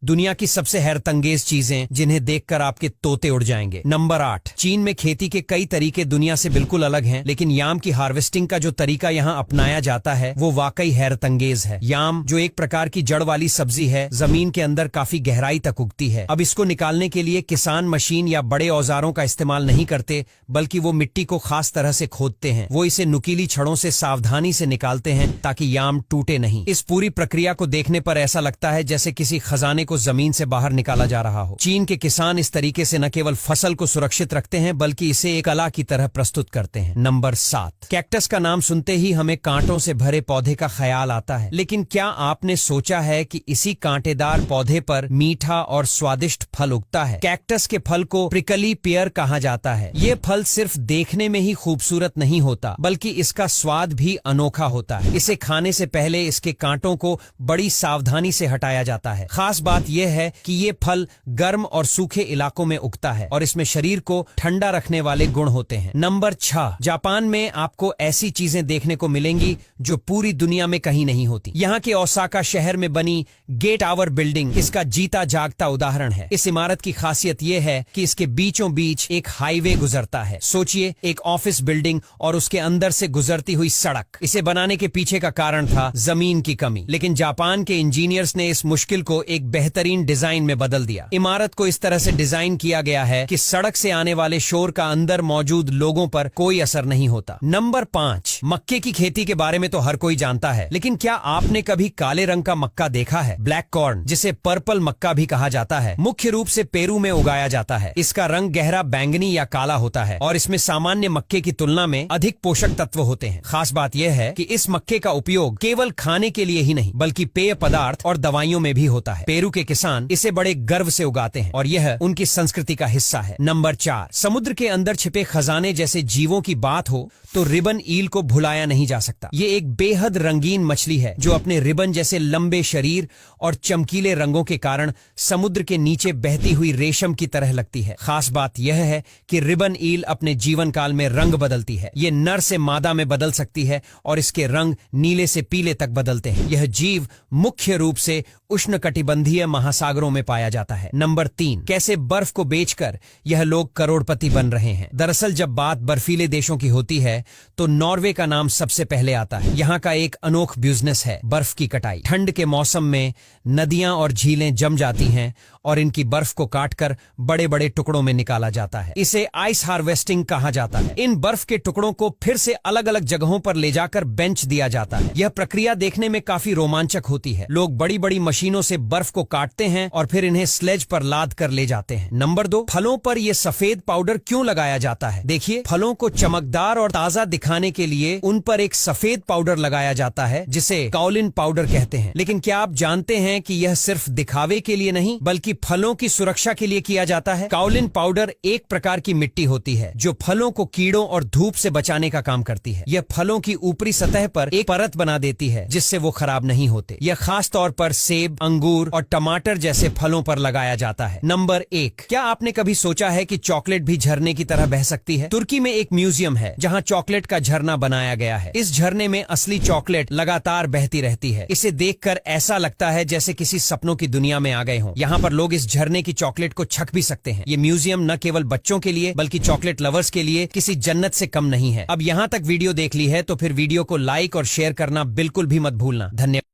दुनिया की सबसे हैरतंगेज चीजें जिन्हें देखकर आपके तोते उड़ जाएंगे। नंबर 8। चीन में खेती के कई तरीके दुनिया से बिल्कुल अलग हैं, लेकिन याम की हार्वेस्टिंग का जो तरीका यहाँ अपनाया जाता है वो वाकई हैरतंगेज है। याम, जो एक प्रकार की जड़ वाली सब्जी है, जमीन के अंदर काफी गहराई तक उगती है। अब इसको निकालने के लिए किसान मशीन या बड़े औजारों का इस्तेमाल नहीं करते, बल्कि वो मिट्टी को खास तरह से खोदते हैं। वो इसे नुकीली छड़ों से सावधानी से निकालते हैं ताकि याम टूटे नहीं। इस पूरी प्रक्रिया को देखने पर ऐसा लगता है जैसे किसी खजाने को जमीन से बाहर निकाला जा रहा हो। चीन के किसान इस तरीके से न केवल फसल को सुरक्षित रखते हैं, बल्कि इसे एक कला की तरह प्रस्तुत करते हैं। नंबर 7। कैक्टस का नाम सुनते ही हमें कांटों से भरे पौधे का ख्याल आता है, लेकिन क्या आपने सोचा है कि इसी कांटेदार पौधे पर मीठा और स्वादिष्ट फल उगता है? कैक्टस के फल को प्रिकली पेयर कहा जाता है। ये फल सिर्फ देखने में ही खूबसूरत नहीं होता, बल्कि इसका स्वाद भी अनोखा होता है। इसे खाने से पहले इसके कांटों को बड़ी सावधानी से हटाया जाता है। खास बात यह है कि ये फल गर्म और सूखे इलाकों में उगता है और इसमें शरीर को ठंडा रखने वाले गुण होते हैं। नंबर 6। जापान में आपको ऐसी चीजें देखने को मिलेंगी जो पूरी दुनिया में कहीं नहीं होती। यहाँ के ओसाका शहर में बनी गेट टावर बिल्डिंग इसका जीता जागता उदाहरण है। इस इमारत की खासियत यह है कि इसके बीचों बीच एक हाईवे गुजरता है। सोचिए, एक ऑफिस बिल्डिंग और उसके अंदर से गुजरती हुई सड़क। इसे बनाने के पीछे का कारण था जमीन की कमी, लेकिन जापान के इंजीनियर्स ने इस मुश्किल को एक बेहतरीन डिजाइन में बदल दिया। इमारत को इस तरह से डिजाइन किया गया है कि सड़क से आने वाले शोर का अंदर मौजूद लोगों पर कोई असर नहीं होता। नंबर 5। मक्के की खेती के बारे में तो हर कोई जानता है, लेकिन क्या आपने कभी काले रंग का मक्का देखा है? ब्लैक कॉर्न, जिसे पर्पल मक्का भी कहा जाता है, मुख्य रूप से पेरू में उगाया जाता है। इसका रंग गहरा बैंगनी या काला होता है और इसमें सामान्य मक्के की तुलना में अधिक पोषक तत्व होते हैं। खास बात यह है कि इस मक्के का उपयोग केवल खाने के लिए ही नहीं, बल्कि पेय पदार्थ और दवाइयों में भी होता है। पेरू के किसान इसे बड़े गर्व से उगाते हैं और यह उनकी संस्कृति का हिस्सा है। नंबर 4। समुद्र के अंदर छिपे खजाने जैसे जीवों की बात हो तो रिबन ईल को भुलाया नहीं जा सकता। ये एक बेहद रंगीन मछली है जो अपने रिबन जैसे लंबे शरीर और चमकीले रंगों के कारण समुद्र के नीचे बहती हुई रेशम की तरह लगती है। खास बात यह है कि रिबन ईल अपने जीवन काल में रंग बदलती है। ये नर से मादा में बदल सकती है और इसके रंग नीले से पीले तक बदलते हैं। यह जीव मुख्य रूप से उष्णकटिबंधीय महासागरों में पाया जाता है। नंबर 3। कैसे बर्फ को बेचकर यह लोग करोड़पति बन रहे हैं? दरअसल जब बात बर्फीले देशों की होती है तो नॉर्वे का नाम सबसे पहले आता है। यहाँ का एक अनोख बिजनेस है बर्फ की कटाई। ठंड के मौसम में नदियां और झीलें जम जाती हैं और इनकी बर्फ को काटकर बड़े बड़े टुकड़ों में निकाला जाता है। इसे आइस हार्वेस्टिंग कहा जाता है। इन बर्फ के टुकड़ों को फिर से अलग अलग जगहों पर ले जाकर बेंच दिया जाता है। यह प्रक्रिया देखने में काफी रोमांचक होती है। लोग बड़ी बड़ी मशीनों से बर्फ को काटते हैं और फिर इन्हें स्लेज पर लाद कर ले जाते हैं। नंबर 2। फलों पर यह सफेद पाउडर क्यों लगाया जाता है? देखिए, फलों को चमकदार और ताजा दिखाने के लिए उन पर एक सफेद पाउडर लगाया जाता है जिसे काउलिन पाउडर कहते हैं। लेकिन क्या आप जानते हैं कि यह सिर्फ दिखावे के लिए नहीं, बल्कि फलों की सुरक्षा के लिए किया जाता है? काउलिन पाउडर एक प्रकार की मिट्टी होती है जो फलों को कीड़ों और धूप से बचाने का काम करती है। यह फलों की ऊपरी सतह पर एक परत बना देती है जिससे वो खराब नहीं होते। यह खास तौर पर सेब, अंगूर और टमाटर जैसे फलों पर लगाया जाता है। नंबर 1। क्या आपने कभी सोचा है कि चॉकलेट भी झरने की तरह बह सकती है? तुर्की में एक म्यूजियम है जहाँ चॉकलेट का झरना बनाया गया है। इस झरने में असली चॉकलेट लगातार बहती रहती है। इसे देखकर ऐसा लगता है जैसे किसी सपनों की दुनिया में आ गए हों। यहाँ पर लोग इस झरने की चॉकलेट को छक भी सकते हैं। ये म्यूजियम न केवल बच्चों के लिए बल्कि चॉकलेट लवर्स के लिए किसी जन्नत से कम नहीं है। अब यहाँ तक वीडियो देख ली है तो फिर वीडियो को लाइक और शेयर करना बिल्कुल भी मत भूलना। धन्यवाद।